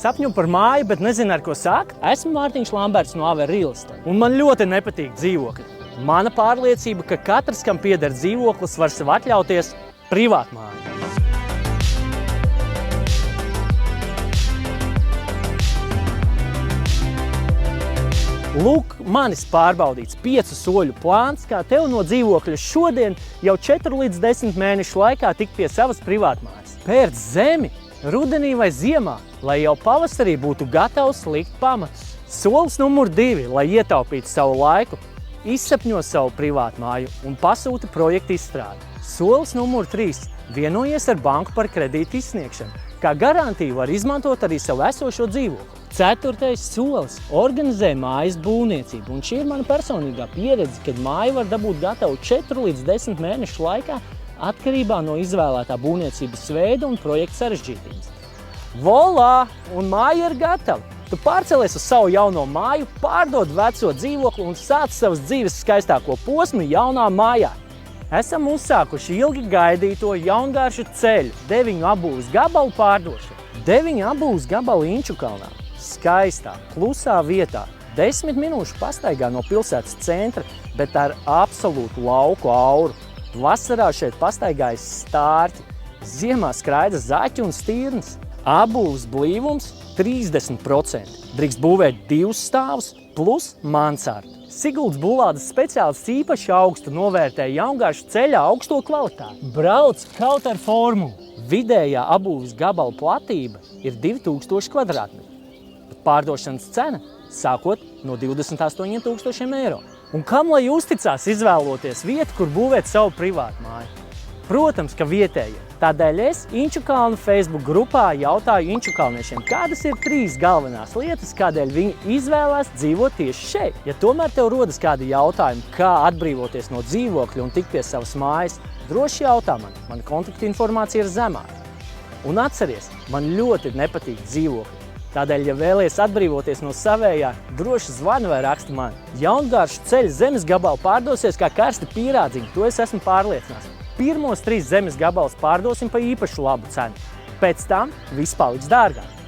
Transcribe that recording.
Sapņo par māju, bet nezinu, ar ko sākt. Esmu Mārtiņš Lamberts no AVR Real Estate, un man ļoti nepatīk dzīvokļi. Mana pārliecība, ka katrs, kam pieder dzīvoklis, var sev atļauties privātmāju. Lūk, manis pārbaudīts 5 soļu plāns, kā tev no dzīvokļa šodien jau 4 līdz 10 mēnešu laikā tikt pie savas privātmājas. Pērc zemi rudenī vai ziemā, lai jau pavasarī būtu gatavs likt pamatus. Solis numur 2, lai ietaupītu savu laiku, izsapņo savu privātmāju un pasūta projektu izstrādi. Solis numur 3, vienojies ar banku par kredītu izsniegšanu. Kā garantiju var izmantot arī savu esošo dzīvokli. 4. solis – organizē mājas būvniecību. Un šī ir mana personīgā pieredze, kad māju var dabūt gatavu 4 līdz 10 mēnešu laikā atkarībā no izvēlētā būvniecības veida un projekta sarežģītības. Volā! Un māja ir gatava! Tu pārcelies uz savu jauno māju, pārdod veco dzīvokli un sāc savas dzīves skaistāko posmu jaunā mājā. Esam uzsākuši ilgi gaidīto jaungāršu ceļu 9 apbūves gabalu pārdošanu. 9 apbūves gabalu Inčukalnā. Skaistā, klusā vietā, 10 minūšu pastaigā no pilsētas centra, bet ar absolūtu lauku auru. Vasarā šeit pastaigājas stārķi, ziemā skraida zaķi un stirnas. Apbūves blīvums 30%. Drīkst būvēt 2 stāvus plus mansardu. Siguldas Bulvādas speciālists īpaši augstu novērtē jaungāršu ceļā augsto kvalitāti. Brauc kaut ar formulu. Vidējā apbūves gabala platība ir 2000 kvadrātmetri. Pārdošanas cena sākot no 28 000 eiro. Un kam lai uzticās izvēloties vietu, kur būvēt savu privātmāju? Protams, ka vietējie. Tādēļ es Inčukalnu Facebook grupā jautāju inčukalniešiem, kādas ir 3 galvenās lietas, kādēļ viņi izvēlās dzīvot tieši šeit. Ja tomēr tev rodas kādi jautājumi, kā atbrīvoties no dzīvokļa un tikt pie savas mājas, droši jautā man. Mana kontaktinformācija ir zemāka. Un atceries, man ļoti nepatīk dzīvokļi. Tādēļ, ja vēlies atbrīvoties no savējā, droši zvani vai raksti man. Jaungāršu ceļa zemes gabalu pārdosies kā karsti pīrādziņi, to es esmu pārliecināts. Pirmos 3 zemes gabalus pārdosim pa īpašu labu cenu. Pēc tam viss paliks dārgāk.